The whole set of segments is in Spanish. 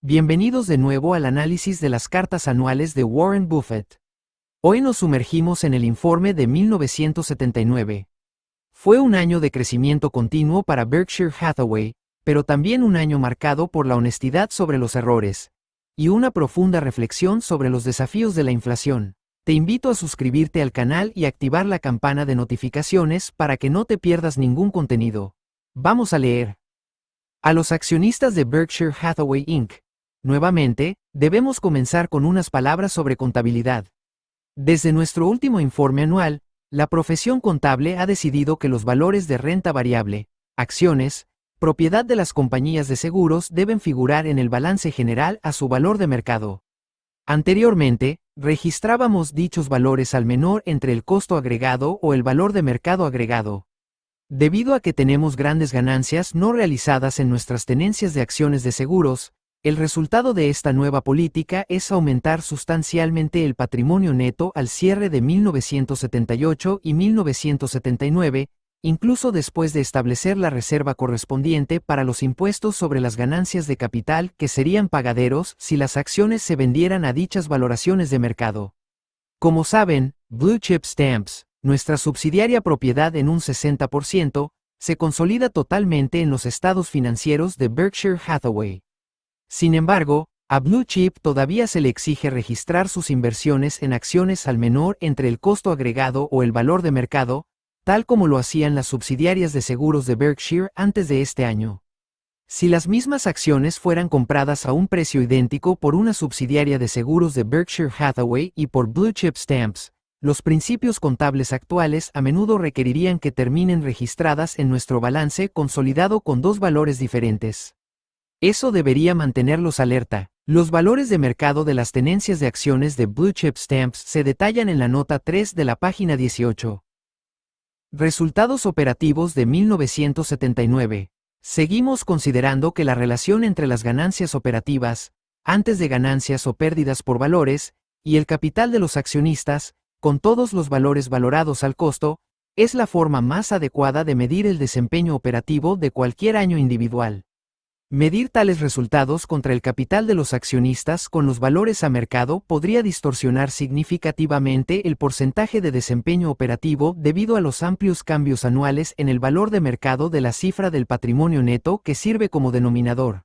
Bienvenidos de nuevo al análisis de las cartas anuales de Warren Buffett. Hoy nos sumergimos en el informe de 1979. Fue un año de crecimiento continuo para Berkshire Hathaway, pero también un año marcado por la honestidad sobre los errores y una profunda reflexión sobre los desafíos de la inflación. Te invito a suscribirte al canal y activar la campana de notificaciones para que no te pierdas ningún contenido. Vamos a leer. A los accionistas de Berkshire Hathaway Inc. Nuevamente, debemos comenzar con unas palabras sobre contabilidad. Desde nuestro último informe anual, la profesión contable ha decidido que los valores de renta variable, acciones, propiedad de las compañías de seguros deben figurar en el balance general a su valor de mercado. Anteriormente, registrábamos dichos valores al menor entre el costo agregado o el valor de mercado agregado. Debido a que tenemos grandes ganancias no realizadas en nuestras tenencias de acciones de seguros, el resultado de esta nueva política es aumentar sustancialmente el patrimonio neto al cierre de 1978 y 1979, incluso después de establecer la reserva correspondiente para los impuestos sobre las ganancias de capital que serían pagaderos si las acciones se vendieran a dichas valoraciones de mercado. Como saben, Blue Chip Stamps, nuestra subsidiaria propiedad en un 60%, se consolida totalmente en los estados financieros de Berkshire Hathaway. Sin embargo, a Blue Chip todavía se le exige registrar sus inversiones en acciones al menor entre el costo agregado o el valor de mercado, tal como lo hacían las subsidiarias de seguros de Berkshire antes de este año. Si las mismas acciones fueran compradas a un precio idéntico por una subsidiaria de seguros de Berkshire Hathaway y por Blue Chip Stamps, los principios contables actuales a menudo requerirían que terminen registradas en nuestro balance consolidado con dos valores diferentes. Eso debería mantenerlos alerta. Los valores de mercado de las tenencias de acciones de Blue Chip Stamps se detallan en la nota 3 de la página 18. Resultados operativos de 1979. Seguimos considerando que la relación entre las ganancias operativas, antes de ganancias o pérdidas por valores, y el capital de los accionistas, con todos los valores valorados al costo, es la forma más adecuada de medir el desempeño operativo de cualquier año individual. Medir tales resultados contra el capital de los accionistas con los valores a mercado podría distorsionar significativamente el porcentaje de desempeño operativo debido a los amplios cambios anuales en el valor de mercado de la cifra del patrimonio neto que sirve como denominador.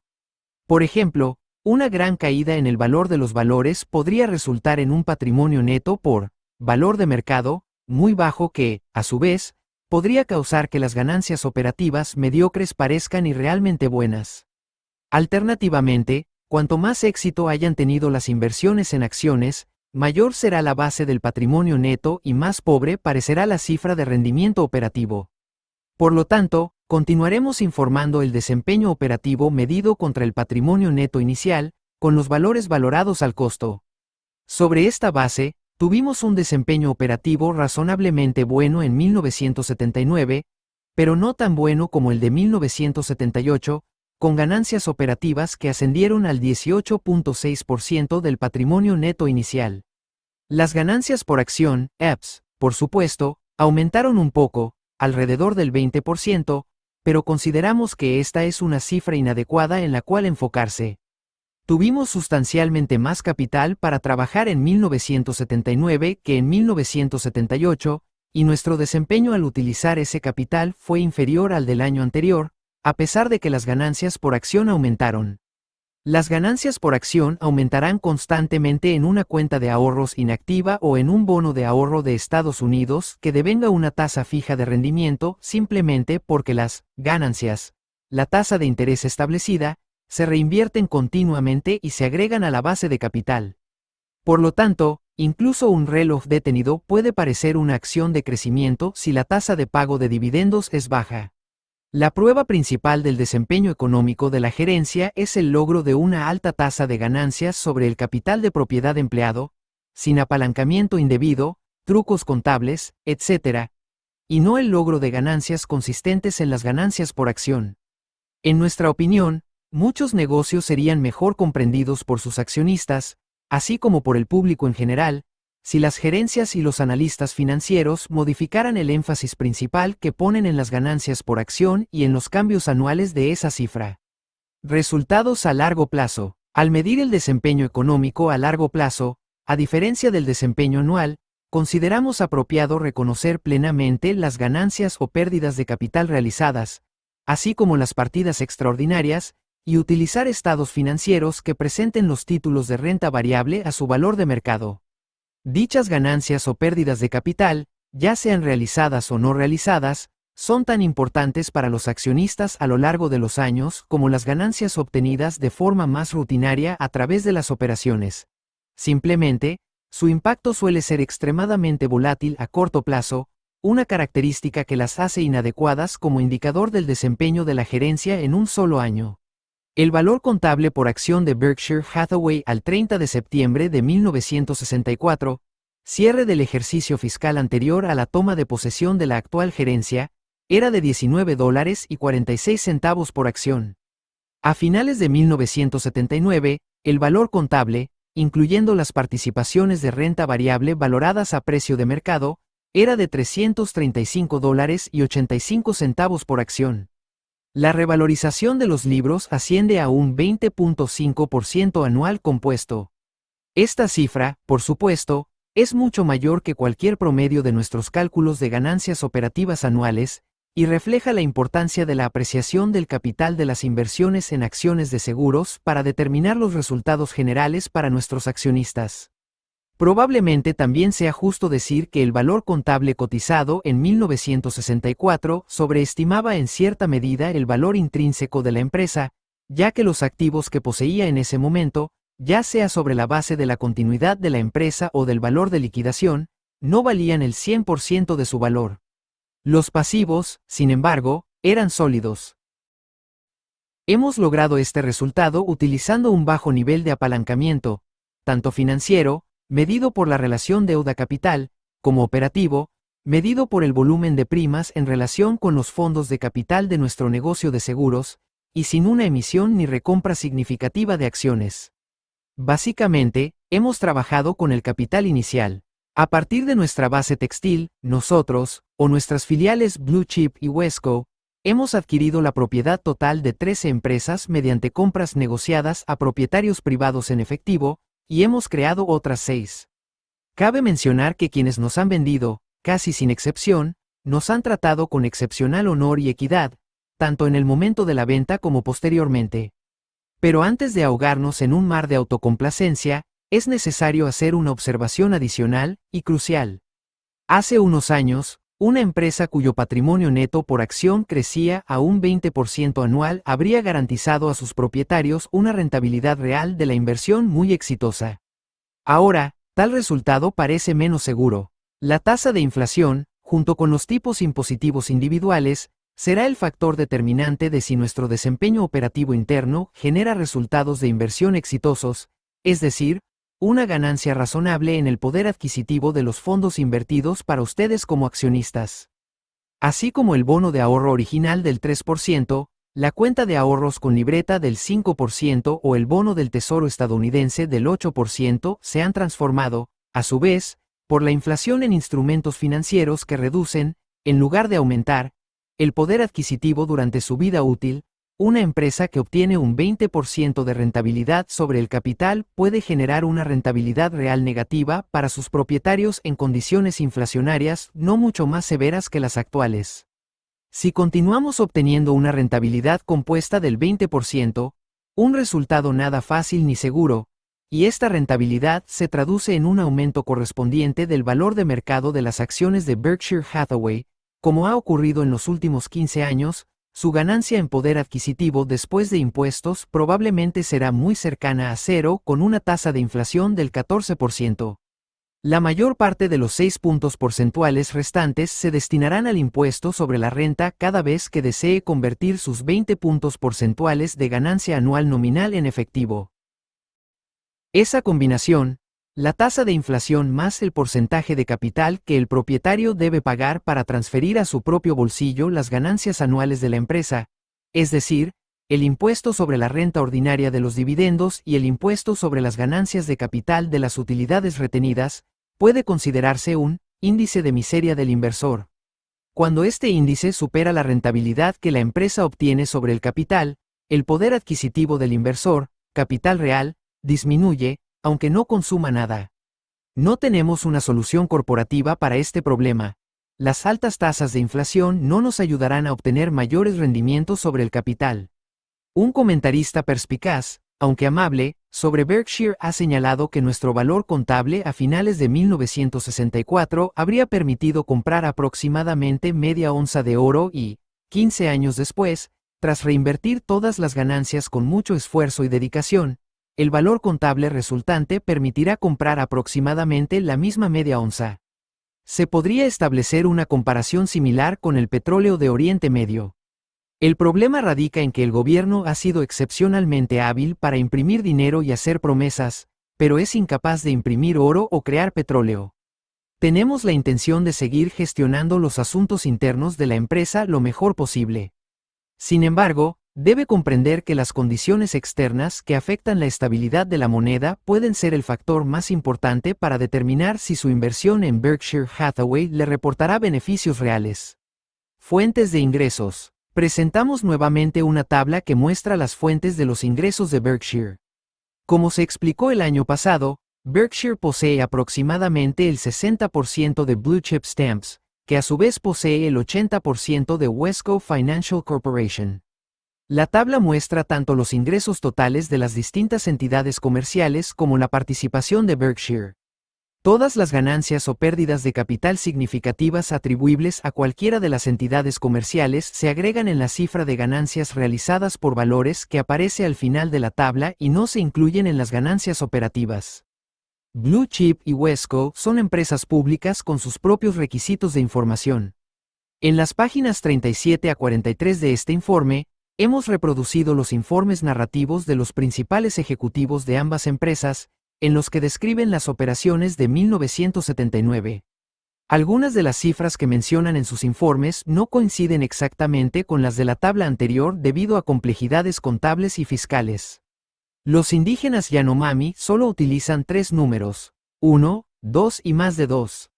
Por ejemplo, una gran caída en el valor de los valores podría resultar en un patrimonio neto por valor de mercado muy bajo que, a su vez, podría causar que las ganancias operativas mediocres parezcan irrealmente buenas. Alternativamente, cuanto más éxito hayan tenido las inversiones en acciones, mayor será la base del patrimonio neto y más pobre parecerá la cifra de rendimiento operativo. Por lo tanto, continuaremos informando el desempeño operativo medido contra el patrimonio neto inicial, con los valores valorados al costo. Sobre esta base, tuvimos un desempeño operativo razonablemente bueno en 1979, pero no tan bueno como el de 1978, con ganancias operativas que ascendieron al 18.6% del patrimonio neto inicial. Las ganancias por acción, EPS, por supuesto, aumentaron un poco, alrededor del 20%, pero consideramos que esta es una cifra inadecuada en la cual enfocarse. Tuvimos sustancialmente más capital para trabajar en 1979 que en 1978, y nuestro desempeño al utilizar ese capital fue inferior al del año anterior, a pesar de que las ganancias por acción aumentaron. Las ganancias por acción aumentarán constantemente en una cuenta de ahorros inactiva o en un bono de ahorro de Estados Unidos que devenga una tasa fija de rendimiento simplemente porque las ganancias, la tasa de interés establecida, se reinvierten continuamente y se agregan a la base de capital. Por lo tanto, incluso un reloj detenido puede parecer una acción de crecimiento si la tasa de pago de dividendos es baja. La prueba principal del desempeño económico de la gerencia es el logro de una alta tasa de ganancias sobre el capital de propiedad empleado, sin apalancamiento indebido, trucos contables, etc., y no el logro de ganancias consistentes en las ganancias por acción. En nuestra opinión, muchos negocios serían mejor comprendidos por sus accionistas, así como por el público en general, si las gerencias y los analistas financieros modificaran el énfasis principal que ponen en las ganancias por acción y en los cambios anuales de esa cifra. Resultados a largo plazo. Al medir el desempeño económico a largo plazo, a diferencia del desempeño anual, consideramos apropiado reconocer plenamente las ganancias o pérdidas de capital realizadas, así como las partidas extraordinarias, y utilizar estados financieros que presenten los títulos de renta variable a su valor de mercado. Dichas ganancias o pérdidas de capital, ya sean realizadas o no realizadas, son tan importantes para los accionistas a lo largo de los años como las ganancias obtenidas de forma más rutinaria a través de las operaciones. Simplemente, su impacto suele ser extremadamente volátil a corto plazo, una característica que las hace inadecuadas como indicador del desempeño de la gerencia en un solo año. El valor contable por acción de Berkshire Hathaway al 30 de septiembre de 1964, cierre del ejercicio fiscal anterior a la toma de posesión de la actual gerencia, era de $19.46 por acción. A finales de 1979, el valor contable, incluyendo las participaciones de renta variable valoradas a precio de mercado, era de $335.85 por acción. La revalorización de los libros asciende a un 20.5% anual compuesto. Esta cifra, por supuesto, es mucho mayor que cualquier promedio de nuestros cálculos de ganancias operativas anuales, y refleja la importancia de la apreciación del capital de las inversiones en acciones de seguros para determinar los resultados generales para nuestros accionistas. Probablemente también sea justo decir que el valor contable cotizado en 1964 sobreestimaba en cierta medida el valor intrínseco de la empresa, ya que los activos que poseía en ese momento, ya sea sobre la base de la continuidad de la empresa o del valor de liquidación, no valían el 100% de su valor. Los pasivos, sin embargo, eran sólidos. Hemos logrado este resultado utilizando un bajo nivel de apalancamiento, tanto financiero, medido por la relación deuda-capital, como operativo, medido por el volumen de primas en relación con los fondos de capital de nuestro negocio de seguros, y sin una emisión ni recompra significativa de acciones. Básicamente, hemos trabajado con el capital inicial. A partir de nuestra base textil, nosotros, o nuestras filiales Blue Chip y Wesco, hemos adquirido la propiedad total de 13 empresas mediante compras negociadas a propietarios privados en efectivo, y hemos creado otras 6. Cabe mencionar que quienes nos han vendido, casi sin excepción, nos han tratado con excepcional honor y equidad, tanto en el momento de la venta como posteriormente. Pero antes de ahogarnos en un mar de autocomplacencia, es necesario hacer una observación adicional y crucial. Hace unos años, una empresa cuyo patrimonio neto por acción crecía a un 20% anual habría garantizado a sus propietarios una rentabilidad real de la inversión muy exitosa. Ahora, tal resultado parece menos seguro. La tasa de inflación, junto con los tipos impositivos individuales, será el factor determinante de si nuestro desempeño operativo interno genera resultados de inversión exitosos, es decir, una ganancia razonable en el poder adquisitivo de los fondos invertidos para ustedes como accionistas. Así como el bono de ahorro original del 3%, la cuenta de ahorros con libreta del 5% o el bono del Tesoro estadounidense del 8% se han transformado, a su vez, por la inflación en instrumentos financieros que reducen, en lugar de aumentar, el poder adquisitivo durante su vida útil. Una empresa que obtiene un 20% de rentabilidad sobre el capital puede generar una rentabilidad real negativa para sus propietarios en condiciones inflacionarias no mucho más severas que las actuales. Si continuamos obteniendo una rentabilidad compuesta del 20%, un resultado nada fácil ni seguro, y esta rentabilidad se traduce en un aumento correspondiente del valor de mercado de las acciones de Berkshire Hathaway, como ha ocurrido en los últimos 15 años, su ganancia en poder adquisitivo después de impuestos probablemente será muy cercana a cero con una tasa de inflación del 14%. La mayor parte de los 6 puntos porcentuales restantes se destinarán al impuesto sobre la renta cada vez que desee convertir sus 20 puntos porcentuales de ganancia anual nominal en efectivo. Esa combinación, la tasa de inflación más el porcentaje de capital que el propietario debe pagar para transferir a su propio bolsillo las ganancias anuales de la empresa, es decir, el impuesto sobre la renta ordinaria de los dividendos y el impuesto sobre las ganancias de capital de las utilidades retenidas, puede considerarse un índice de miseria del inversor. Cuando este índice supera la rentabilidad que la empresa obtiene sobre el capital, el poder adquisitivo del inversor, capital real, disminuye, aunque no consuma nada. No tenemos una solución corporativa para este problema. Las altas tasas de inflación no nos ayudarán a obtener mayores rendimientos sobre el capital. Un comentarista perspicaz, aunque amable, sobre Berkshire ha señalado que nuestro valor contable a finales de 1964 habría permitido comprar aproximadamente media onza de oro y, 15 años después, tras reinvertir todas las ganancias con mucho esfuerzo y dedicación, el valor contable resultante permitirá comprar aproximadamente la misma media onza. Se podría establecer una comparación similar con el petróleo de Oriente Medio. El problema radica en que el gobierno ha sido excepcionalmente hábil para imprimir dinero y hacer promesas, pero es incapaz de imprimir oro o crear petróleo. Tenemos la intención de seguir gestionando los asuntos internos de la empresa lo mejor posible. Sin embargo, debe comprender que las condiciones externas que afectan la estabilidad de la moneda pueden ser el factor más importante para determinar si su inversión en Berkshire Hathaway le reportará beneficios reales. Fuentes de ingresos. Presentamos nuevamente una tabla que muestra las fuentes de los ingresos de Berkshire. Como se explicó el año pasado, Berkshire posee aproximadamente el 60% de Blue Chip Stamps, que a su vez posee el 80% de Wesco Financial Corporation. La tabla muestra tanto los ingresos totales de las distintas entidades comerciales como la participación de Berkshire. Todas las ganancias o pérdidas de capital significativas atribuibles a cualquiera de las entidades comerciales se agregan en la cifra de ganancias realizadas por valores que aparece al final de la tabla y no se incluyen en las ganancias operativas. Blue Chip y Wesco son empresas públicas con sus propios requisitos de información. En las páginas 37 a 43 de este informe, hemos reproducido los informes narrativos de los principales ejecutivos de ambas empresas, en los que describen las operaciones de 1979. Algunas de las cifras que mencionan en sus informes no coinciden exactamente con las de la tabla anterior debido a complejidades contables y fiscales. Los indígenas Yanomami solo utilizan 3 números, 1, 2 y más de 2.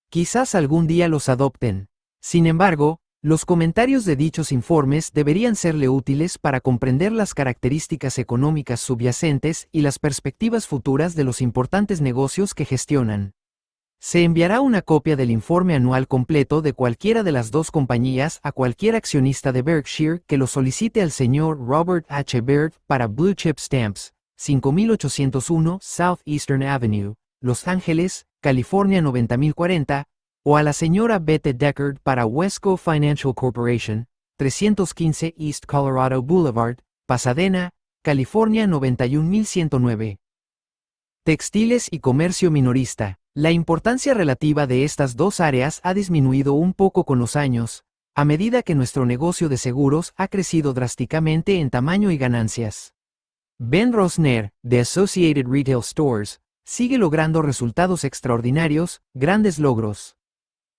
Quizás algún día los adopten. Sin embargo, los comentarios de dichos informes deberían serle útiles para comprender las características económicas subyacentes y las perspectivas futuras de los importantes negocios que gestionan. Se enviará una copia del informe anual completo de cualquiera de las dos compañías a cualquier accionista de Berkshire que lo solicite al señor Robert H. Baird para Blue Chip Stamps, 5801 Southeastern Avenue, Los Ángeles, California 90040, o a la señora Bette Deckard para Wesco Financial Corporation, 315 East Colorado Boulevard, Pasadena, California 91109. Textiles y comercio minorista. La importancia relativa de estas dos áreas ha disminuido un poco con los años, a medida que nuestro negocio de seguros ha crecido drásticamente en tamaño y ganancias. Ben Rosner, de Associated Retail Stores, sigue logrando resultados extraordinarios, grandes logros.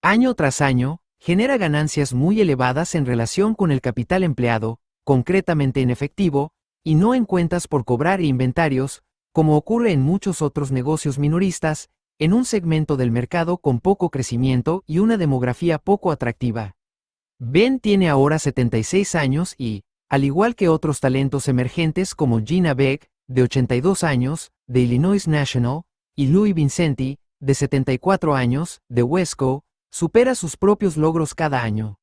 Año tras año, genera ganancias muy elevadas en relación con el capital empleado, concretamente en efectivo, y no en cuentas por cobrar e inventarios, como ocurre en muchos otros negocios minoristas, en un segmento del mercado con poco crecimiento y una demografía poco atractiva. Ben tiene ahora 76 años y, al igual que otros talentos emergentes como Gina Beck, de 82 años, de Illinois National, y Louis Vincenti, de 74 años, de Wesco, supera sus propios logros cada año.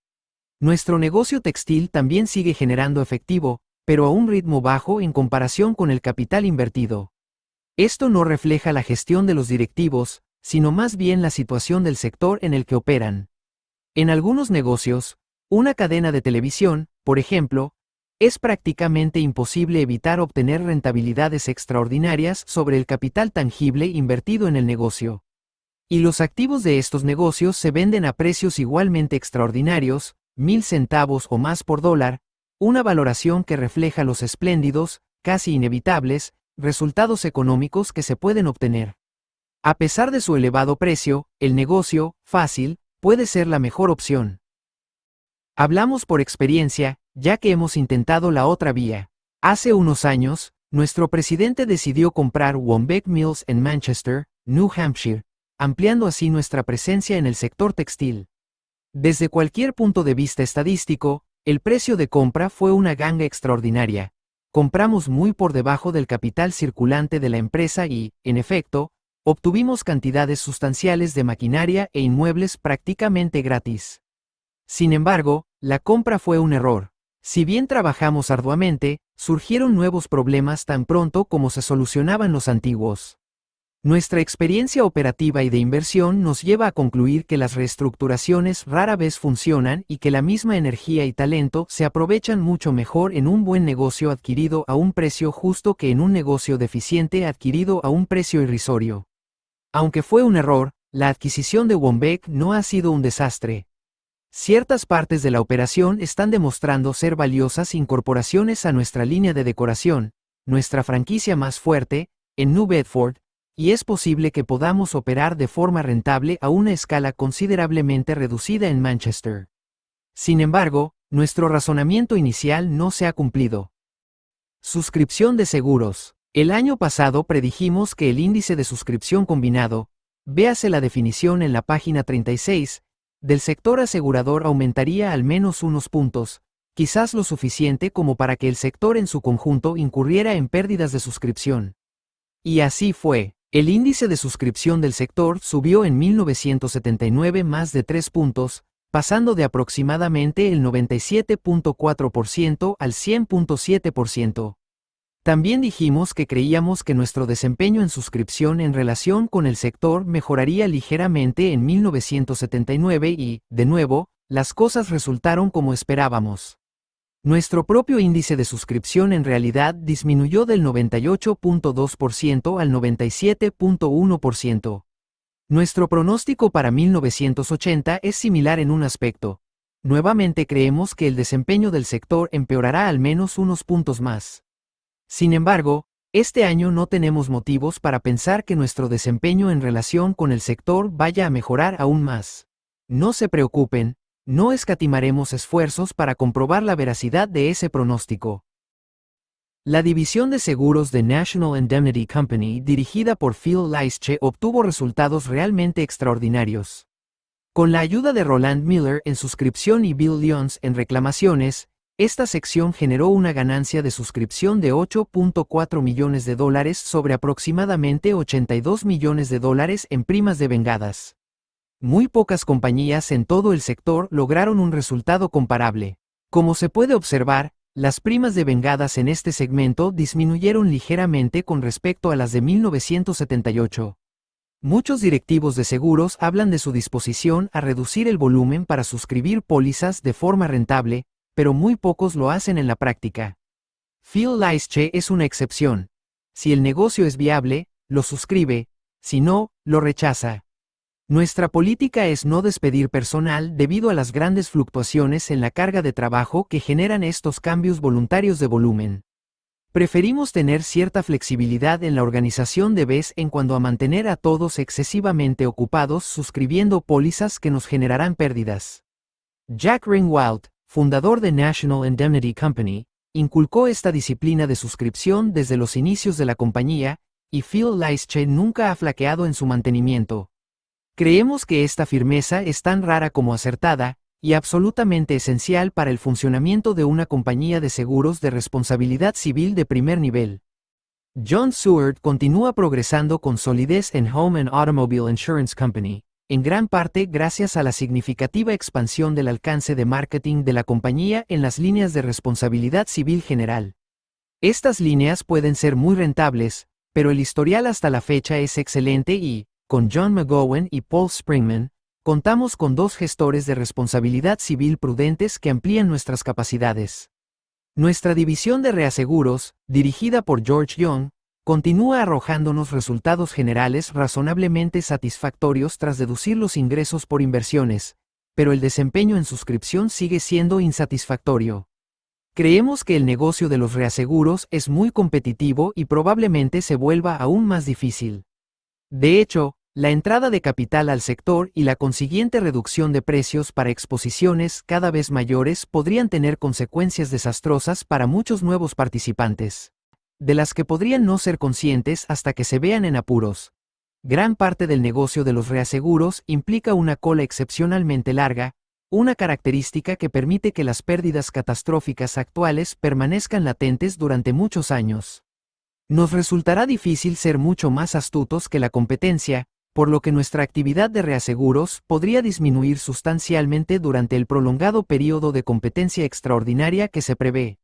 Nuestro negocio textil también sigue generando efectivo, pero a un ritmo bajo en comparación con el capital invertido. Esto no refleja la gestión de los directivos, sino más bien la situación del sector en el que operan. En algunos negocios, una cadena de televisión, por ejemplo, es prácticamente imposible evitar obtener rentabilidades extraordinarias sobre el capital tangible invertido en el negocio. Y los activos de estos negocios se venden a precios igualmente extraordinarios, 1000 centavos o más por dólar, una valoración que refleja los espléndidos, casi inevitables, resultados económicos que se pueden obtener. A pesar de su elevado precio, el negocio, fácil, puede ser la mejor opción. Hablamos por experiencia, ya que hemos intentado la otra vía. Hace unos años, nuestro presidente decidió comprar Wombeck Mills en Manchester, New Hampshire, ampliando así nuestra presencia en el sector textil. Desde cualquier punto de vista estadístico, el precio de compra fue una ganga extraordinaria. compramos muy por debajo del capital circulante de la empresa y, en efecto, obtuvimos cantidades sustanciales de maquinaria e inmuebles prácticamente gratis. Sin embargo, la compra fue un error. Si bien trabajamos arduamente, surgieron nuevos problemas tan pronto como se solucionaban los antiguos. Nuestra experiencia operativa y de inversión nos lleva a concluir que las reestructuraciones rara vez funcionan y que la misma energía y talento se aprovechan mucho mejor en un buen negocio adquirido a un precio justo que en un negocio deficiente adquirido a un precio irrisorio. Aunque fue un error, la adquisición de Wombec no ha sido un desastre. Ciertas partes de la operación están demostrando ser valiosas incorporaciones a nuestra línea de decoración, nuestra franquicia más fuerte, en New Bedford, y es posible que podamos operar de forma rentable a una escala considerablemente reducida en Manchester. Sin embargo, nuestro razonamiento inicial no se ha cumplido. Suscripción de seguros. El año pasado predijimos que el índice de suscripción combinado, véase la definición en la página 36, del sector asegurador aumentaría al menos unos puntos, quizás lo suficiente como para que el sector en su conjunto incurriera en pérdidas de suscripción. Y así fue. El índice de suscripción del sector subió en 1979 más de 3 puntos, pasando de aproximadamente el 97.4% al 100.7%. También dijimos que creíamos que nuestro desempeño en suscripción en relación con el sector mejoraría ligeramente en 1979 y, de nuevo, las cosas resultaron como esperábamos. Nuestro propio índice de suscripción en realidad disminuyó del 98.2% al 97.1%. Nuestro pronóstico para 1980 es similar en un aspecto. Nuevamente creemos que el desempeño del sector empeorará al menos unos puntos más. Sin embargo, este año no tenemos motivos para pensar que nuestro desempeño en relación con el sector vaya a mejorar aún más. No se preocupen. No escatimaremos esfuerzos para comprobar la veracidad de ese pronóstico. La división de seguros de National Indemnity Company, dirigida por Phil Leische, obtuvo resultados realmente extraordinarios. Con la ayuda de Roland Miller en suscripción y Bill Lyons en reclamaciones, esta sección generó una ganancia de suscripción de $8.4 millones sobre aproximadamente $82 millones en primas de vengadas. Muy pocas compañías en todo el sector lograron un resultado comparable. Como se puede observar, las primas de vengadas en este segmento disminuyeron ligeramente con respecto a las de 1978. Muchos directivos de seguros hablan de su disposición a reducir el volumen para suscribir pólizas de forma rentable, pero muy pocos lo hacen en la práctica. Phil Leische es una excepción. Si el negocio es viable, lo suscribe; si no, lo rechaza. Nuestra política es no despedir personal debido a las grandes fluctuaciones en la carga de trabajo que generan estos cambios voluntarios de volumen. Preferimos tener cierta flexibilidad en la organización de vez en cuando a mantener a todos excesivamente ocupados suscribiendo pólizas que nos generarán pérdidas. Jack Ringwald, fundador de National Indemnity Company, inculcó esta disciplina de suscripción desde los inicios de la compañía, y Phil Leische nunca ha flaqueado en su mantenimiento. Creemos que esta firmeza es tan rara como acertada, y absolutamente esencial para el funcionamiento de una compañía de seguros de responsabilidad civil de primer nivel. John Seward continúa progresando con solidez en Home and Automobile Insurance Company, en gran parte gracias a la significativa expansión del alcance de marketing de la compañía en las líneas de responsabilidad civil general. Estas líneas pueden ser muy rentables, pero el historial hasta la fecha es excelente y, con John McGowan y Paul Springman, contamos con dos gestores de responsabilidad civil prudentes que amplían nuestras capacidades. Nuestra división de reaseguros, dirigida por George Young, continúa arrojándonos resultados generales razonablemente satisfactorios tras deducir los ingresos por inversiones, pero el desempeño en suscripción sigue siendo insatisfactorio. Creemos que el negocio de los reaseguros es muy competitivo y probablemente se vuelva aún más difícil. De hecho, la entrada de capital al sector y la consiguiente reducción de precios para exposiciones cada vez mayores podrían tener consecuencias desastrosas para muchos nuevos participantes, de las que podrían no ser conscientes hasta que se vean en apuros. Gran parte del negocio de los reaseguros implica una cola excepcionalmente larga, una característica que permite que las pérdidas catastróficas actuales permanezcan latentes durante muchos años. Nos resultará difícil ser mucho más astutos que la competencia, por lo que nuestra actividad de reaseguros podría disminuir sustancialmente durante el prolongado período de competencia extraordinaria que se prevé.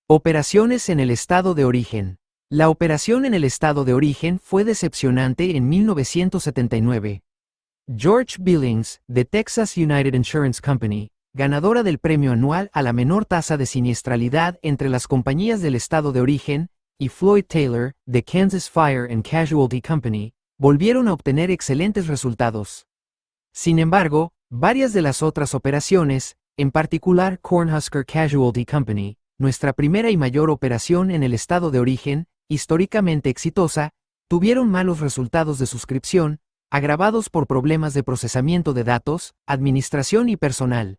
Operaciones en el estado de origen. La operación en el estado de origen fue decepcionante en 1979. George Billings, de Texas United Insurance Company, ganadora del premio anual a la menor tasa de siniestralidad entre las compañías del estado de origen, y Floyd Taylor, de Kansas Fire and Casualty Company, volvieron a obtener excelentes resultados. Sin embargo, varias de las otras operaciones, en particular Cornhusker Casualty Company, nuestra primera y mayor operación en el estado de origen, históricamente exitosa, tuvieron malos resultados de suscripción, agravados por problemas de procesamiento de datos, administración y personal.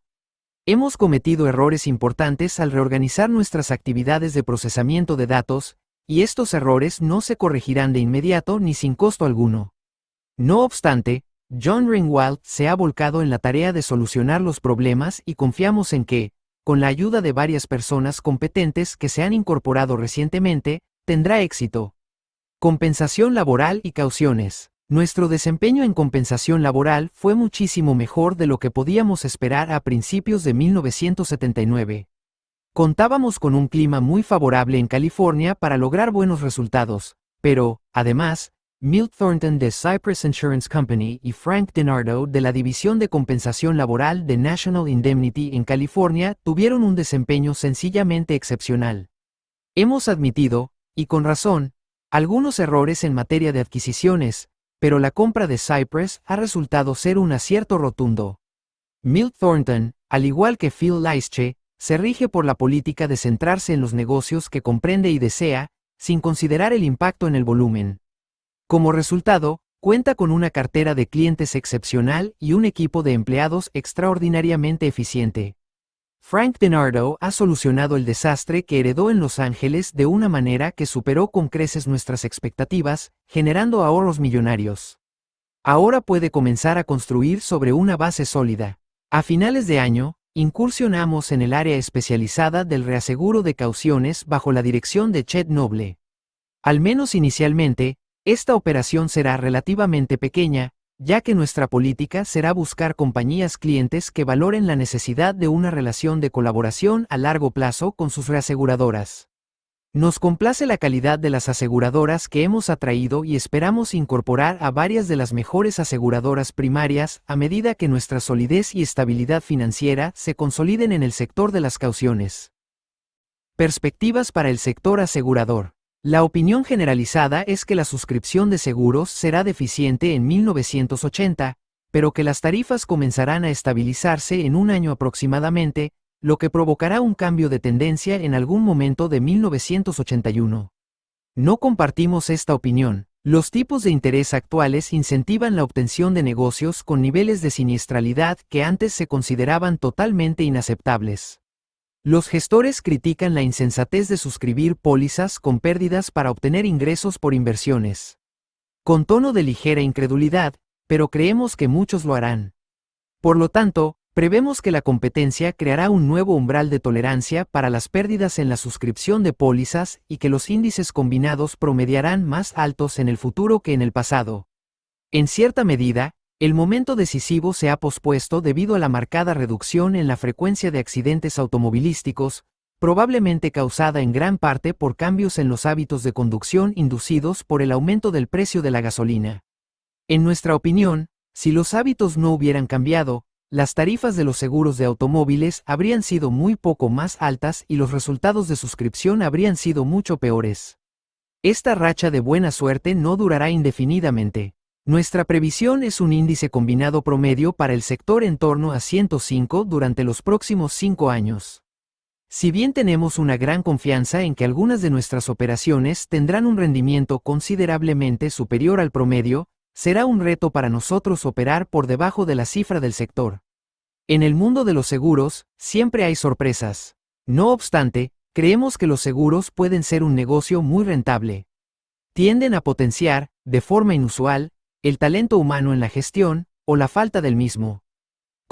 Hemos cometido errores importantes al reorganizar nuestras actividades de procesamiento de datos, y estos errores no se corregirán de inmediato ni sin costo alguno. No obstante, John Ringwald se ha volcado en la tarea de solucionar los problemas y confiamos en que, con la ayuda de varias personas competentes que se han incorporado recientemente, tendrá éxito. Compensación laboral y cauciones. Nuestro desempeño en compensación laboral fue muchísimo mejor de lo que podíamos esperar a principios de 1979. Contábamos con un clima muy favorable en California para lograr buenos resultados, pero, además, Milt Thornton de Cypress Insurance Company y Frank DiNardo de la División de Compensación Laboral de National Indemnity en California tuvieron un desempeño sencillamente excepcional. Hemos admitido, y con razón, algunos errores en materia de adquisiciones, pero la compra de Cypress ha resultado ser un acierto rotundo. Milt Thornton, al igual que Phil Leische, se rige por la política de centrarse en los negocios que comprende y desea, sin considerar el impacto en el volumen. Como resultado, cuenta con una cartera de clientes excepcional y un equipo de empleados extraordinariamente eficiente. Frank DiNardo ha solucionado el desastre que heredó en Los Ángeles de una manera que superó con creces nuestras expectativas, generando ahorros millonarios. Ahora puede comenzar a construir sobre una base sólida. A finales de año, incursionamos en el área especializada del reaseguro de cauciones bajo la dirección de Chet Noble. Al menos inicialmente, esta operación será relativamente pequeña, ya que nuestra política será buscar compañías clientes que valoren la necesidad de una relación de colaboración a largo plazo con sus reaseguradoras. Nos complace la calidad de las aseguradoras que hemos atraído y esperamos incorporar a varias de las mejores aseguradoras primarias a medida que nuestra solidez y estabilidad financiera se consoliden en el sector de las cauciones. Perspectivas para el sector asegurador. La opinión generalizada es que la suscripción de seguros será deficiente en 1980, pero que las tarifas comenzarán a estabilizarse en un año aproximadamente, lo que provocará un cambio de tendencia en algún momento de 1981. No compartimos esta opinión. Los tipos de interés actuales incentivan la obtención de negocios con niveles de siniestralidad que antes se consideraban totalmente inaceptables. Los gestores critican la insensatez de suscribir pólizas con pérdidas para obtener ingresos por inversiones. Con tono de ligera incredulidad, pero creemos que muchos lo harán. Por lo tanto, prevemos que la competencia creará un nuevo umbral de tolerancia para las pérdidas en la suscripción de pólizas y que los índices combinados promediarán más altos en el futuro que en el pasado. En cierta medida, el momento decisivo se ha pospuesto debido a la marcada reducción en la frecuencia de accidentes automovilísticos, probablemente causada en gran parte por cambios en los hábitos de conducción inducidos por el aumento del precio de la gasolina. En nuestra opinión, si los hábitos no hubieran cambiado, las tarifas de los seguros de automóviles habrían sido muy poco más altas y los resultados de suscripción habrían sido mucho peores. Esta racha de buena suerte no durará indefinidamente. Nuestra previsión es un índice combinado promedio para el sector en torno a 105 durante los próximos 5 años. Si bien tenemos una gran confianza en que algunas de nuestras operaciones tendrán un rendimiento considerablemente superior al promedio, será un reto para nosotros operar por debajo de la cifra del sector. En el mundo de los seguros, siempre hay sorpresas. No obstante, creemos que los seguros pueden ser un negocio muy rentable. Tienden a potenciar, de forma inusual, el talento humano en la gestión, o la falta del mismo.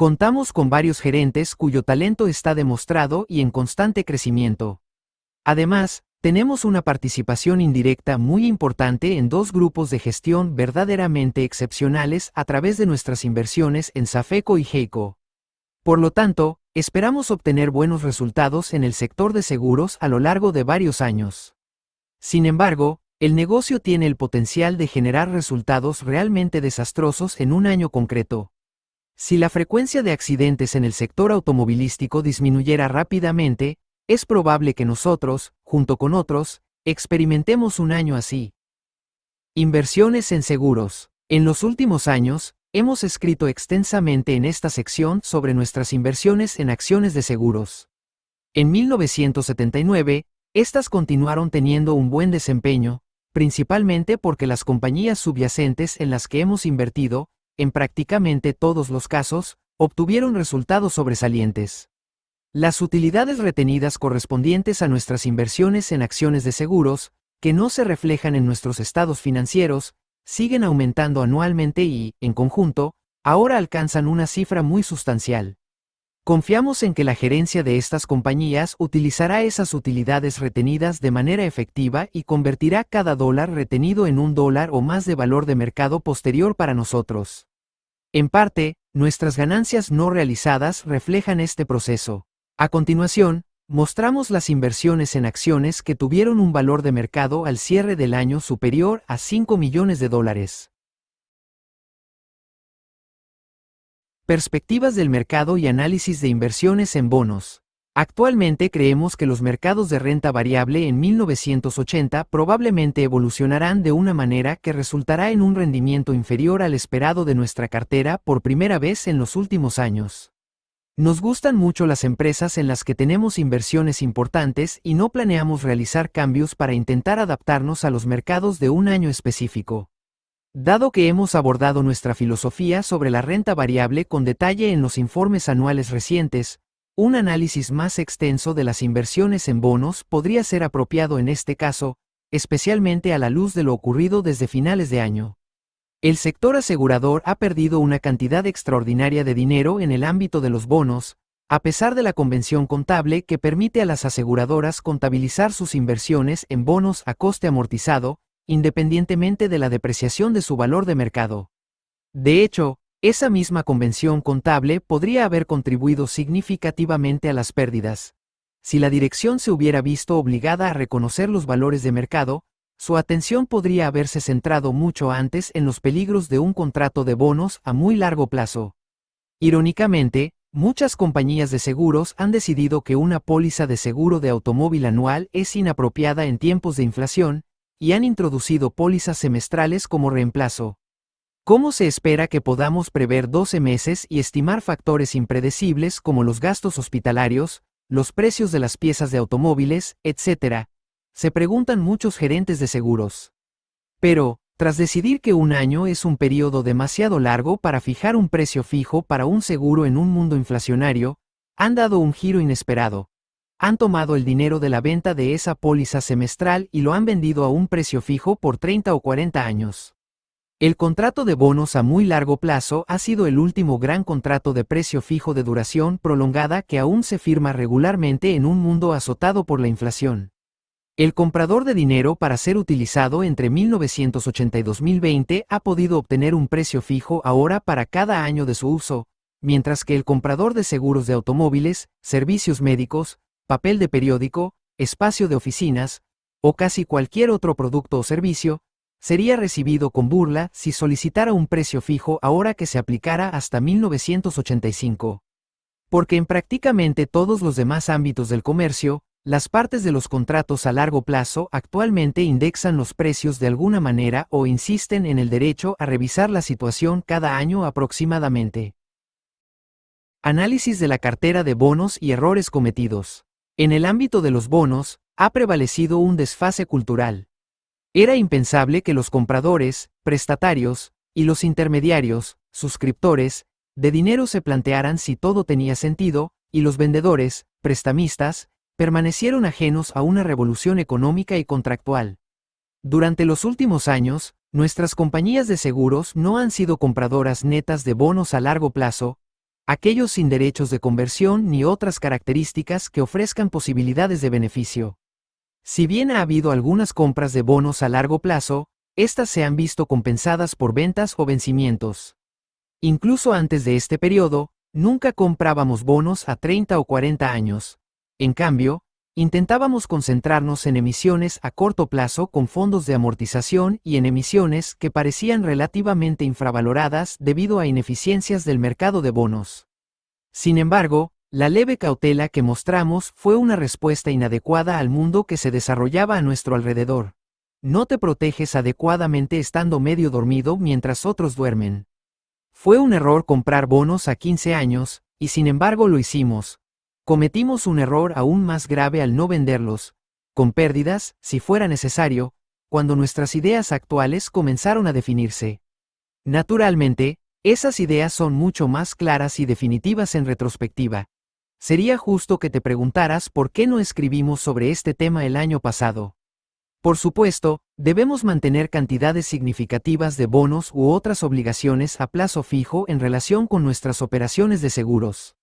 Contamos con varios gerentes cuyo talento está demostrado y en constante crecimiento. Además, tenemos una participación indirecta muy importante en dos grupos de gestión verdaderamente excepcionales a través de nuestras inversiones en Safeco y Heyco. Por lo tanto, esperamos obtener buenos resultados en el sector de seguros a lo largo de varios años. Sin embargo, el negocio tiene el potencial de generar resultados realmente desastrosos en un año concreto. Si la frecuencia de accidentes en el sector automovilístico disminuyera rápidamente, es probable que nosotros, junto con otros, experimentemos un año así. Inversiones en seguros. En los últimos años, hemos escrito extensamente en esta sección sobre nuestras inversiones en acciones de seguros. En 1979, estas continuaron teniendo un buen desempeño, principalmente porque las compañías subyacentes en las que hemos invertido, en prácticamente todos los casos, obtuvieron resultados sobresalientes. Las utilidades retenidas correspondientes a nuestras inversiones en acciones de seguros, que no se reflejan en nuestros estados financieros, siguen aumentando anualmente y, en conjunto, ahora alcanzan una cifra muy sustancial. Confiamos en que la gerencia de estas compañías utilizará esas utilidades retenidas de manera efectiva y convertirá cada dólar retenido en $1 o más de valor de mercado posterior para nosotros. En parte, nuestras ganancias no realizadas reflejan este proceso. A continuación, mostramos las inversiones en acciones que tuvieron un valor de mercado al cierre del año superior a $5 millones. Perspectivas del mercado y análisis de inversiones en bonos. Actualmente creemos que los mercados de renta variable en 1980 probablemente evolucionarán de una manera que resultará en un rendimiento inferior al esperado de nuestra cartera por primera vez en los últimos años. Nos gustan mucho las empresas en las que tenemos inversiones importantes y no planeamos realizar cambios para intentar adaptarnos a los mercados de un año específico. Dado que hemos abordado nuestra filosofía sobre la renta variable con detalle en los informes anuales recientes, un análisis más extenso de las inversiones en bonos podría ser apropiado en este caso, especialmente a la luz de lo ocurrido desde finales de año. El sector asegurador ha perdido una cantidad extraordinaria de dinero en el ámbito de los bonos, a pesar de la convención contable que permite a las aseguradoras contabilizar sus inversiones en bonos a coste amortizado, independientemente de la depreciación de su valor de mercado. De hecho, esa misma convención contable podría haber contribuido significativamente a las pérdidas. Si la dirección se hubiera visto obligada a reconocer los valores de mercado, su atención podría haberse centrado mucho antes en los peligros de un contrato de bonos a muy largo plazo. Irónicamente, muchas compañías de seguros han decidido que una póliza de seguro de automóvil anual es inapropiada en tiempos de inflación, y han introducido pólizas semestrales como reemplazo. ¿Cómo se espera que podamos prever 12 meses y estimar factores impredecibles como los gastos hospitalarios, los precios de las piezas de automóviles, etc.? Se preguntan muchos gerentes de seguros. Pero, tras decidir que un año es un periodo demasiado largo para fijar un precio fijo para un seguro en un mundo inflacionario, han dado un giro inesperado. Han tomado el dinero de la venta de esa póliza semestral y lo han vendido a un precio fijo por 30 o 40 años. El contrato de bonos a muy largo plazo ha sido el último gran contrato de precio fijo de duración prolongada que aún se firma regularmente en un mundo azotado por la inflación. El comprador de dinero para ser utilizado entre 1980 y 2020 ha podido obtener un precio fijo ahora para cada año de su uso, mientras que el comprador de seguros de automóviles, servicios médicos, papel de periódico, espacio de oficinas, o casi cualquier otro producto o servicio, sería recibido con burla si solicitara un precio fijo ahora que se aplicara hasta 1985. Porque en prácticamente todos los demás ámbitos del comercio, las partes de los contratos a largo plazo actualmente indexan los precios de alguna manera o insisten en el derecho a revisar la situación cada año aproximadamente. Análisis de la cartera de bonos y errores cometidos. En el ámbito de los bonos, ha prevalecido un desfase cultural. Era impensable que los compradores, prestatarios, y los intermediarios, suscriptores, de dinero se plantearan si todo tenía sentido, y los vendedores, prestamistas, permanecieron ajenos a una revolución económica y contractual. Durante los últimos años, nuestras compañías de seguros no han sido compradoras netas de bonos a largo plazo, aquellos sin derechos de conversión ni otras características que ofrezcan posibilidades de beneficio. Si bien ha habido algunas compras de bonos a largo plazo, estas se han visto compensadas por ventas o vencimientos. Incluso antes de este periodo, nunca comprábamos bonos a 30 o 40 años. En cambio, intentábamos concentrarnos en emisiones a corto plazo con fondos de amortización y en emisiones que parecían relativamente infravaloradas debido a ineficiencias del mercado de bonos. Sin embargo, la leve cautela que mostramos fue una respuesta inadecuada al mundo que se desarrollaba a nuestro alrededor. No te proteges adecuadamente estando medio dormido mientras otros duermen. Fue un error comprar bonos a 15 años, y sin embargo lo hicimos. Cometimos un error aún más grave al no venderlos, con pérdidas, si fuera necesario, cuando nuestras ideas actuales comenzaron a definirse. Naturalmente, esas ideas son mucho más claras y definitivas en retrospectiva. Sería justo que te preguntaras por qué no escribimos sobre este tema el año pasado. Por supuesto, debemos mantener cantidades significativas de bonos u otras obligaciones a plazo fijo en relación con nuestras operaciones de seguros.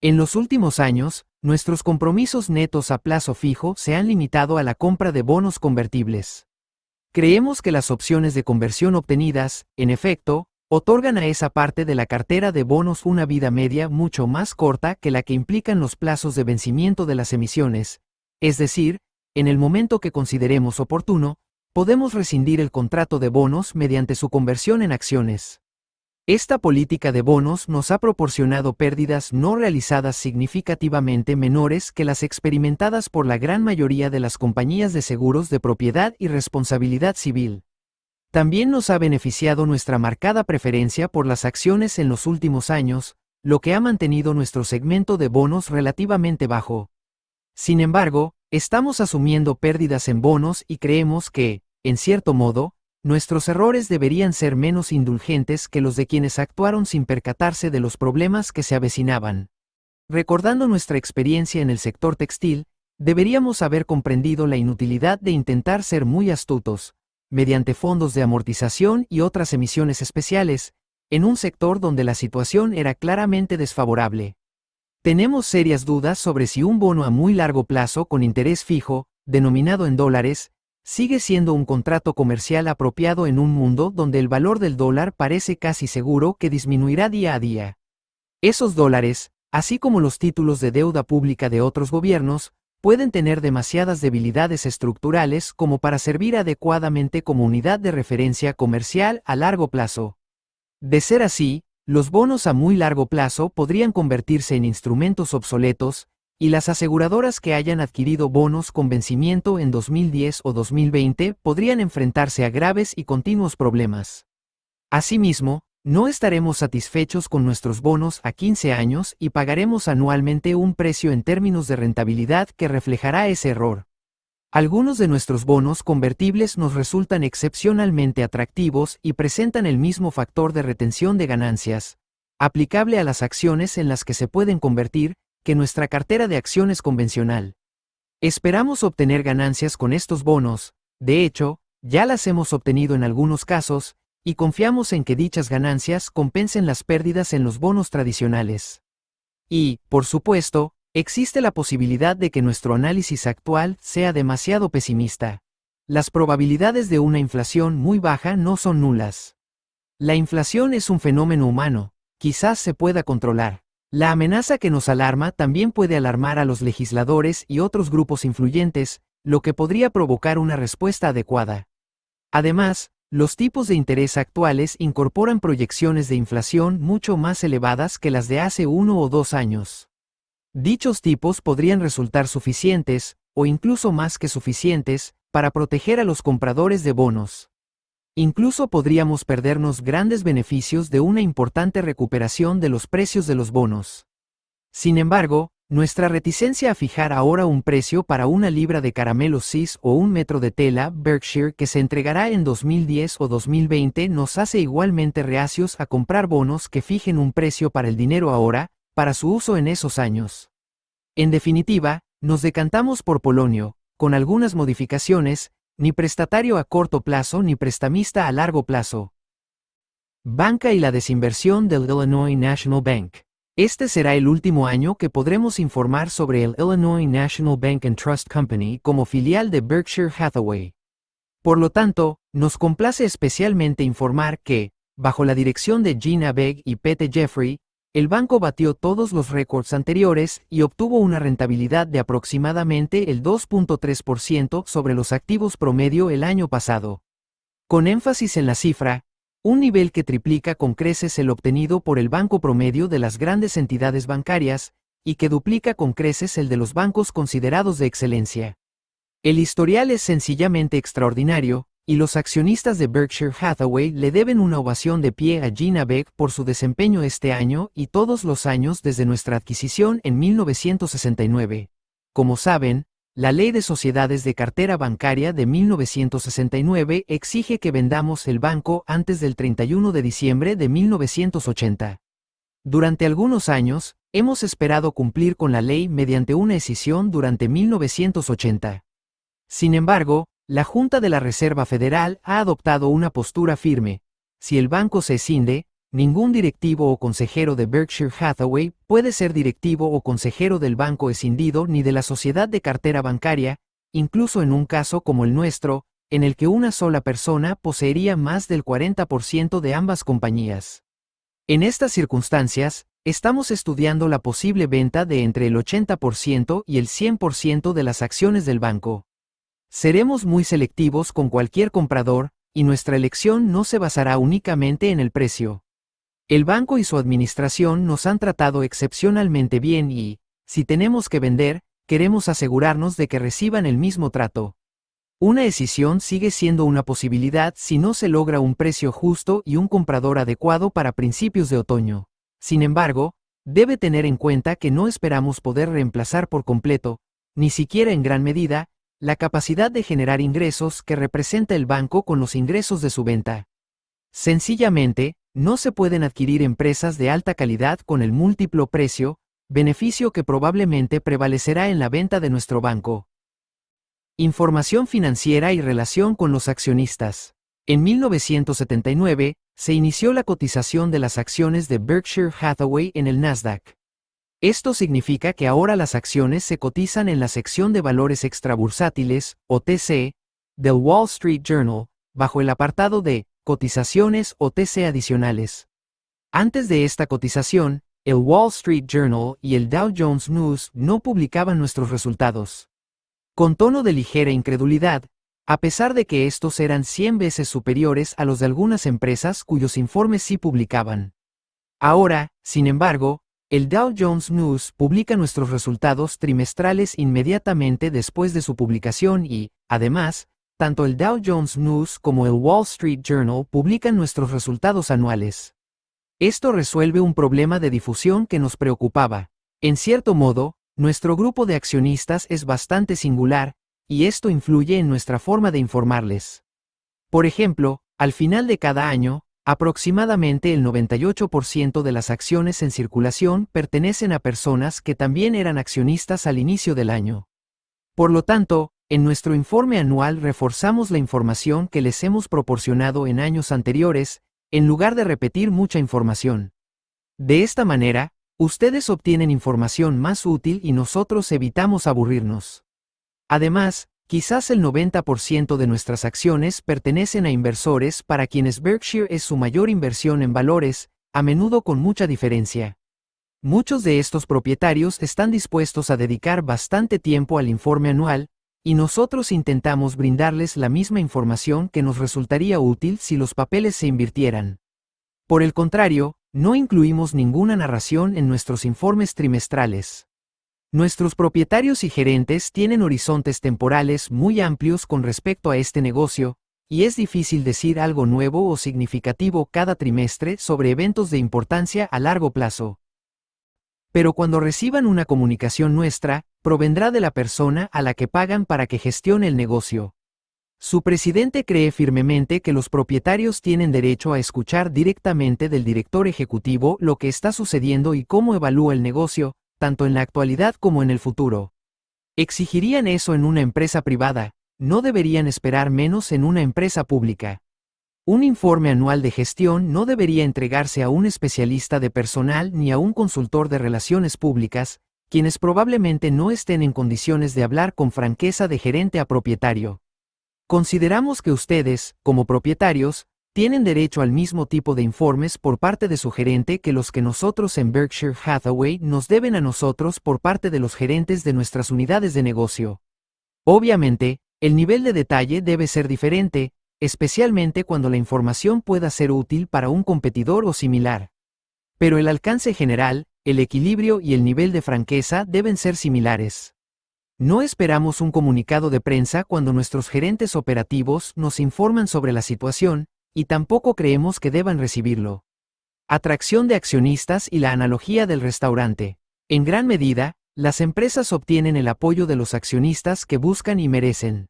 En los últimos años, nuestros compromisos netos a plazo fijo se han limitado a la compra de bonos convertibles. Creemos que las opciones de conversión obtenidas, en efecto, otorgan a esa parte de la cartera de bonos una vida media mucho más corta que la que implican los plazos de vencimiento de las emisiones, es decir, en el momento que consideremos oportuno, podemos rescindir el contrato de bonos mediante su conversión en acciones. Esta política de bonos nos ha proporcionado pérdidas no realizadas significativamente menores que las experimentadas por la gran mayoría de las compañías de seguros de propiedad y responsabilidad civil. También nos ha beneficiado nuestra marcada preferencia por las acciones en los últimos años, lo que ha mantenido nuestro segmento de bonos relativamente bajo. Sin embargo, estamos asumiendo pérdidas en bonos y creemos que, en cierto modo, nuestros errores deberían ser menos indulgentes que los de quienes actuaron sin percatarse de los problemas que se avecinaban. Recordando nuestra experiencia en el sector textil, deberíamos haber comprendido la inutilidad de intentar ser muy astutos, mediante fondos de amortización y otras emisiones especiales, en un sector donde la situación era claramente desfavorable. Tenemos serias dudas sobre si un bono a muy largo plazo con interés fijo, denominado en dólares, sigue siendo un contrato comercial apropiado en un mundo donde el valor del dólar parece casi seguro que disminuirá día a día. Esos dólares, así como los títulos de deuda pública de otros gobiernos, pueden tener demasiadas debilidades estructurales como para servir adecuadamente como unidad de referencia comercial a largo plazo. De ser así, los bonos a muy largo plazo podrían convertirse en instrumentos obsoletos, y las aseguradoras que hayan adquirido bonos con vencimiento en 2010 o 2020 podrían enfrentarse a graves y continuos problemas. Asimismo, no estaremos satisfechos con nuestros bonos a 15 años y pagaremos anualmente un precio en términos de rentabilidad que reflejará ese error. Algunos de nuestros bonos convertibles nos resultan excepcionalmente atractivos y presentan el mismo factor de retención de ganancias, aplicable a las acciones en las que se pueden convertir, que nuestra cartera de acciones convencional. Esperamos obtener ganancias con estos bonos, de hecho, ya las hemos obtenido en algunos casos, y confiamos en que dichas ganancias compensen las pérdidas en los bonos tradicionales. Y, por supuesto, existe la posibilidad de que nuestro análisis actual sea demasiado pesimista. Las probabilidades de una inflación muy baja no son nulas. La inflación es un fenómeno humano, quizás se pueda controlar. La amenaza que nos alarma también puede alarmar a los legisladores y otros grupos influyentes, lo que podría provocar una respuesta adecuada. Además, los tipos de interés actuales incorporan proyecciones de inflación mucho más elevadas que las de hace 1 o 2 años. Dichos tipos podrían resultar suficientes, o incluso más que suficientes, para proteger a los compradores de bonos. Incluso podríamos perdernos grandes beneficios de una importante recuperación de los precios de los bonos. Sin embargo, nuestra reticencia a fijar ahora un precio para una libra de caramelos Cis o un metro de tela Berkshire que se entregará en 2010 o 2020 nos hace igualmente reacios a comprar bonos que fijen un precio para el dinero ahora, para su uso en esos años. En definitiva, nos decantamos por Polonio, con algunas modificaciones, ni prestatario a corto plazo ni prestamista a largo plazo. Banca y la desinversión del Illinois National Bank. Este será el último año que podremos informar sobre el Illinois National Bank and Trust Company como filial de Berkshire Hathaway. Por lo tanto, nos complace especialmente informar que, bajo la dirección de Gina Begg y Pete Jeffrey, el banco batió todos los récords anteriores y obtuvo una rentabilidad de aproximadamente el 2.3% sobre los activos promedio el año pasado. Con énfasis en la cifra, un nivel que triplica con creces el obtenido por el banco promedio de las grandes entidades bancarias, y que duplica con creces el de los bancos considerados de excelencia. El historial es sencillamente extraordinario, y los accionistas de Berkshire Hathaway le deben una ovación de pie a Gina Begg por su desempeño este año y todos los años desde nuestra adquisición en 1969. Como saben, la Ley de Sociedades de Cartera Bancaria de 1969 exige que vendamos el banco antes del 31 de diciembre de 1980. Durante algunos años, hemos esperado cumplir con la ley mediante una escisión durante 1980. Sin embargo, la Junta de la Reserva Federal ha adoptado una postura firme. Si el banco se escinde, ningún directivo o consejero de Berkshire Hathaway puede ser directivo o consejero del banco escindido ni de la sociedad de cartera bancaria, incluso en un caso como el nuestro, en el que una sola persona poseería más del 40% de ambas compañías. En estas circunstancias, estamos estudiando la posible venta de entre el 80% y el 100% de las acciones del banco. Seremos muy selectivos con cualquier comprador, y nuestra elección no se basará únicamente en el precio. El banco y su administración nos han tratado excepcionalmente bien y, si tenemos que vender, queremos asegurarnos de que reciban el mismo trato. Una escisión sigue siendo una posibilidad si no se logra un precio justo y un comprador adecuado para principios de otoño. Sin embargo, debe tener en cuenta que no esperamos poder reemplazar por completo, ni siquiera en gran medida, la capacidad de generar ingresos que representa el banco con los ingresos de su venta. Sencillamente, no se pueden adquirir empresas de alta calidad con el múltiplo precio, beneficio que probablemente prevalecerá en la venta de nuestro banco. Información financiera y relación con los accionistas. En 1979, se inició la cotización de las acciones de Berkshire Hathaway en el Nasdaq. Esto significa que ahora las acciones se cotizan en la sección de valores extrabursátiles, OTC, del Wall Street Journal, bajo el apartado de cotizaciones OTC adicionales. Antes de esta cotización, el Wall Street Journal y el Dow Jones News no publicaban nuestros resultados. Con tono de ligera incredulidad, a pesar de que estos eran 100 veces superiores a los de algunas empresas cuyos informes sí publicaban. Ahora, sin embargo, el Dow Jones News publica nuestros resultados trimestrales inmediatamente después de su publicación y, además, tanto el Dow Jones News como el Wall Street Journal publican nuestros resultados anuales. Esto resuelve un problema de difusión que nos preocupaba. En cierto modo, nuestro grupo de accionistas es bastante singular, y esto influye en nuestra forma de informarles. Por ejemplo, al final de cada año, aproximadamente el 98% de las acciones en circulación pertenecen a personas que también eran accionistas al inicio del año. Por lo tanto, en nuestro informe anual reforzamos la información que les hemos proporcionado en años anteriores, en lugar de repetir mucha información. De esta manera, ustedes obtienen información más útil y nosotros evitamos aburrirnos. Además, quizás el 90% de nuestras acciones pertenecen a inversores para quienes Berkshire es su mayor inversión en valores, a menudo con mucha diferencia. Muchos de estos propietarios están dispuestos a dedicar bastante tiempo al informe anual, y nosotros intentamos brindarles la misma información que nos resultaría útil si los papeles se invirtieran. Por el contrario, no incluimos ninguna narración en nuestros informes trimestrales. Nuestros propietarios y gerentes tienen horizontes temporales muy amplios con respecto a este negocio, y es difícil decir algo nuevo o significativo cada trimestre sobre eventos de importancia a largo plazo. Pero cuando reciban una comunicación nuestra, provendrá de la persona a la que pagan para que gestione el negocio. Su presidente cree firmemente que los propietarios tienen derecho a escuchar directamente del director ejecutivo lo que está sucediendo y cómo evalúa el negocio, tanto en la actualidad como en el futuro. Exigirían eso en una empresa privada, no deberían esperar menos en una empresa pública. Un informe anual de gestión no debería entregarse a un especialista de personal ni a un consultor de relaciones públicas, quienes probablemente no estén en condiciones de hablar con franqueza de gerente a propietario. Consideramos que ustedes, como propietarios, tienen derecho al mismo tipo de informes por parte de su gerente que los que nosotros en Berkshire Hathaway nos deben a nosotros por parte de los gerentes de nuestras unidades de negocio. Obviamente, el nivel de detalle debe ser diferente, especialmente cuando la información pueda ser útil para un competidor o similar. Pero el alcance general, el equilibrio y el nivel de franqueza deben ser similares. No esperamos un comunicado de prensa cuando nuestros gerentes operativos nos informan sobre la situación, y tampoco creemos que deban recibirlo. Atracción de accionistas y la analogía del restaurante. En gran medida, las empresas obtienen el apoyo de los accionistas que buscan y merecen.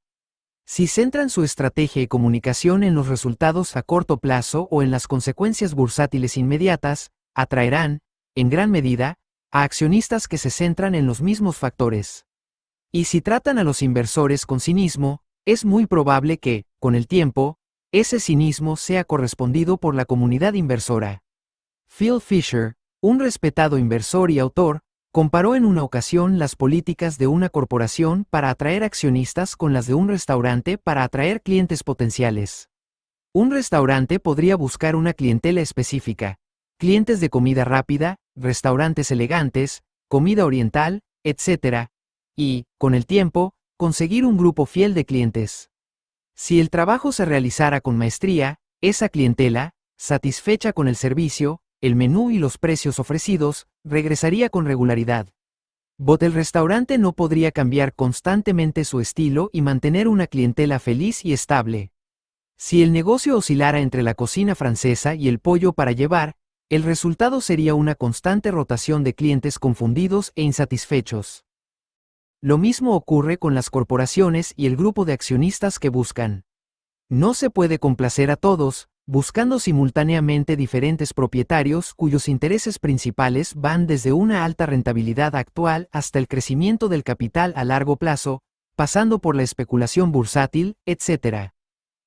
Si centran su estrategia y comunicación en los resultados a corto plazo o en las consecuencias bursátiles inmediatas, atraerán, en gran medida, a accionistas que se centran en los mismos factores. Y si tratan a los inversores con cinismo, es muy probable que, con el tiempo, ese cinismo sea correspondido por la comunidad inversora. Phil Fisher, un respetado inversor y autor, comparó en una ocasión las políticas de una corporación para atraer accionistas con las de un restaurante para atraer clientes potenciales. Un restaurante podría buscar una clientela específica, clientes de comida rápida, restaurantes elegantes, comida oriental, etc., y, con el tiempo, conseguir un grupo fiel de clientes. Si el trabajo se realizara con maestría, esa clientela, satisfecha con el servicio, el menú y los precios ofrecidos, regresaría con regularidad. El restaurante no podría cambiar constantemente su estilo y mantener una clientela feliz y estable. Si el negocio oscilara entre la cocina francesa y el pollo para llevar, el resultado sería una constante rotación de clientes confundidos e insatisfechos. Lo mismo ocurre con las corporaciones y el grupo de accionistas que buscan. No se puede complacer a todos, buscando simultáneamente diferentes propietarios cuyos intereses principales van desde una alta rentabilidad actual hasta el crecimiento del capital a largo plazo, pasando por la especulación bursátil, etc.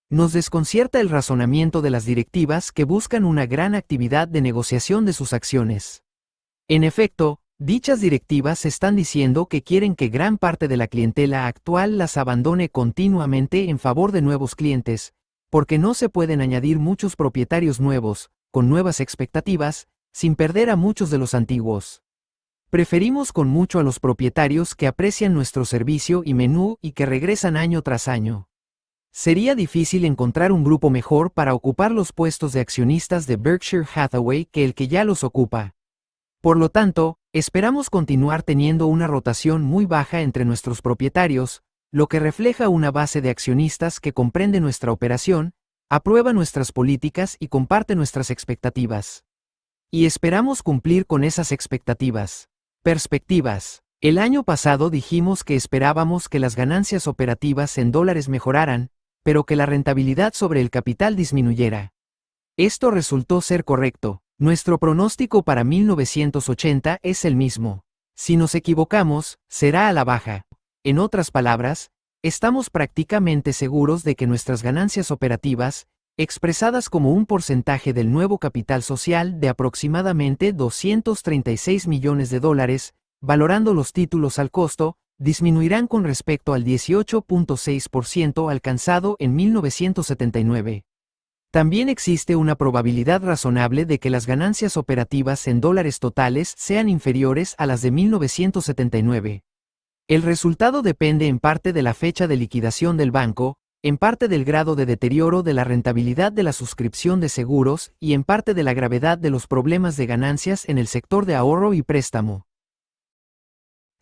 Nos desconcierta el razonamiento de las directivas que buscan una gran actividad de negociación de sus acciones. En efecto, dichas directivas están diciendo que quieren que gran parte de la clientela actual las abandone continuamente en favor de nuevos clientes, porque no se pueden añadir muchos propietarios nuevos, con nuevas expectativas, sin perder a muchos de los antiguos. Preferimos con mucho a los propietarios que aprecian nuestro servicio y menú y que regresan año tras año. Sería difícil encontrar un grupo mejor para ocupar los puestos de accionistas de Berkshire Hathaway que el que ya los ocupa. Por lo tanto, esperamos continuar teniendo una rotación muy baja entre nuestros propietarios, lo que refleja una base de accionistas que comprende nuestra operación, aprueba nuestras políticas y comparte nuestras expectativas. Y esperamos cumplir con esas expectativas. Perspectivas. El año pasado dijimos que esperábamos que las ganancias operativas en dólares mejoraran, pero que la rentabilidad sobre el capital disminuyera. Esto resultó ser correcto. Nuestro pronóstico para 1980 es el mismo. Si nos equivocamos, será a la baja. En otras palabras, estamos prácticamente seguros de que nuestras ganancias operativas, expresadas como un porcentaje del nuevo capital social de aproximadamente $236 millones, valorando los títulos al costo, disminuirán con respecto al 18.6% alcanzado en 1979. También existe una probabilidad razonable de que las ganancias operativas en dólares totales sean inferiores a las de 1979. El resultado depende en parte de la fecha de liquidación del banco, en parte del grado de deterioro de la rentabilidad de la suscripción de seguros y en parte de la gravedad de los problemas de ganancias en el sector de ahorro y préstamo.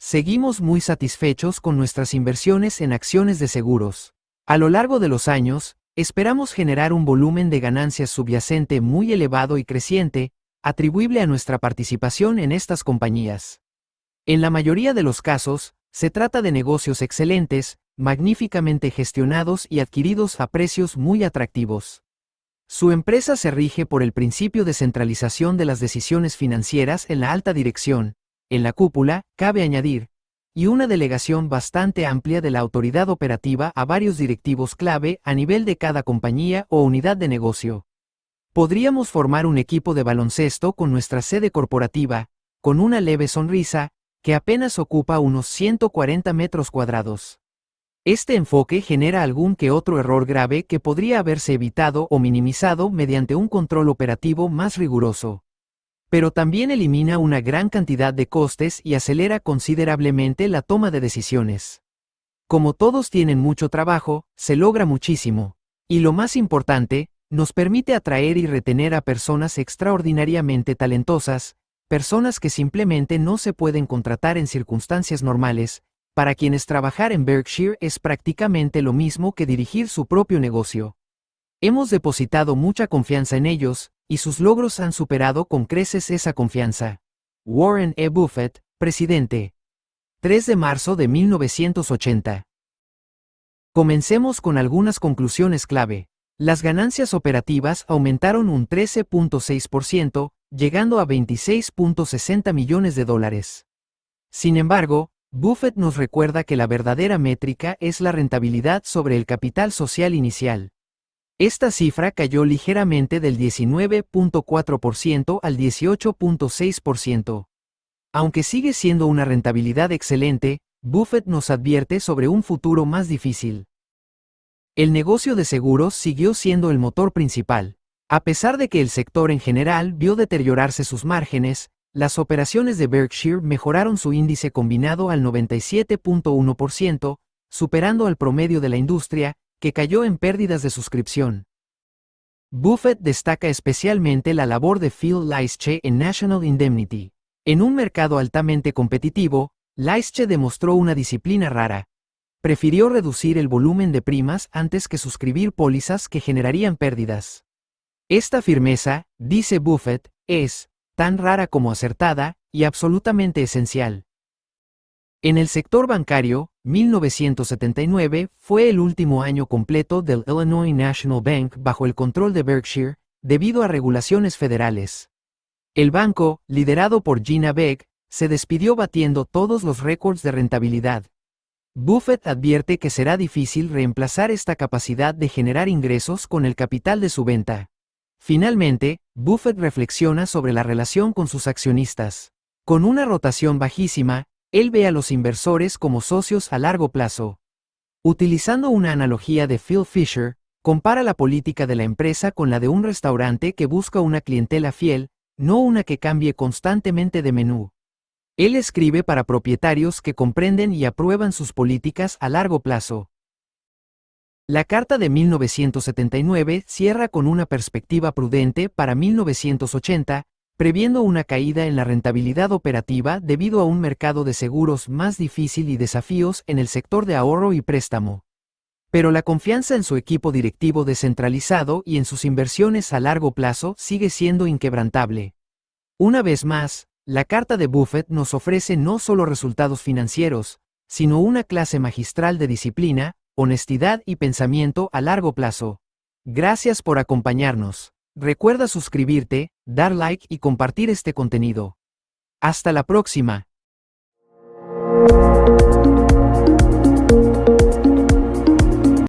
Seguimos muy satisfechos con nuestras inversiones en acciones de seguros. A lo largo de los años, esperamos generar un volumen de ganancias subyacente muy elevado y creciente, atribuible a nuestra participación en estas compañías. En la mayoría de los casos, se trata de negocios excelentes, magníficamente gestionados y adquiridos a precios muy atractivos. Su empresa se rige por el principio de centralización de las decisiones financieras en la alta dirección. En la cúpula, cabe añadir, y una delegación bastante amplia de la autoridad operativa a varios directivos clave a nivel de cada compañía o unidad de negocio. Podríamos formar un equipo de baloncesto con nuestra sede corporativa, con una leve sonrisa, que apenas ocupa unos 140 metros cuadrados. Este enfoque genera algún que otro error grave que podría haberse evitado o minimizado mediante un control operativo más riguroso. Pero también elimina una gran cantidad de costes y acelera considerablemente la toma de decisiones. Como todos tienen mucho trabajo, se logra muchísimo. Y lo más importante, nos permite atraer y retener a personas extraordinariamente talentosas, personas que simplemente no se pueden contratar en circunstancias normales, para quienes trabajar en Berkshire es prácticamente lo mismo que dirigir su propio negocio. Hemos depositado mucha confianza en ellos, y sus logros han superado con creces esa confianza. Warren E. Buffett, presidente. 3 de marzo de 1980. Comencemos con algunas conclusiones clave. Las ganancias operativas aumentaron un 13.6%, llegando a $26.60 millones. Sin embargo, Buffett nos recuerda que la verdadera métrica es la rentabilidad sobre el capital social inicial. Esta cifra cayó ligeramente del 19.4% al 18.6%. Aunque sigue siendo una rentabilidad excelente, Buffett nos advierte sobre un futuro más difícil. El negocio de seguros siguió siendo el motor principal. A pesar de que el sector en general vio deteriorarse sus márgenes, las operaciones de Berkshire mejoraron su índice combinado al 97.1%, superando al promedio de la industria, que cayó en pérdidas de suscripción. Buffett destaca especialmente la labor de Phil Leische en National Indemnity. En un mercado altamente competitivo, Leische demostró una disciplina rara. Prefirió reducir el volumen de primas antes que suscribir pólizas que generarían pérdidas. Esta firmeza, dice Buffett, es tan rara como acertada y absolutamente esencial. En el sector bancario, 1979 fue el último año completo del Illinois National Bank bajo el control de Berkshire, debido a regulaciones federales. El banco, liderado por Gina Beck, se despidió batiendo todos los récords de rentabilidad. Buffett advierte que será difícil reemplazar esta capacidad de generar ingresos con el capital de su venta. Finalmente, Buffett reflexiona sobre la relación con sus accionistas. Con una rotación bajísima, él ve a los inversores como socios a largo plazo. Utilizando una analogía de Phil Fisher, compara la política de la empresa con la de un restaurante que busca una clientela fiel, no una que cambie constantemente de menú. Él escribe para propietarios que comprenden y aprueban sus políticas a largo plazo. La carta de 1979 cierra con una perspectiva prudente para 1980, previendo una caída en la rentabilidad operativa debido a un mercado de seguros más difícil y desafíos en el sector de ahorro y préstamo. Pero la confianza en su equipo directivo descentralizado y en sus inversiones a largo plazo sigue siendo inquebrantable. Una vez más, la carta de Buffett nos ofrece no solo resultados financieros, sino una clase magistral de disciplina, honestidad y pensamiento a largo plazo. Gracias por acompañarnos. Recuerda suscribirte, dar like y compartir este contenido. Hasta la próxima.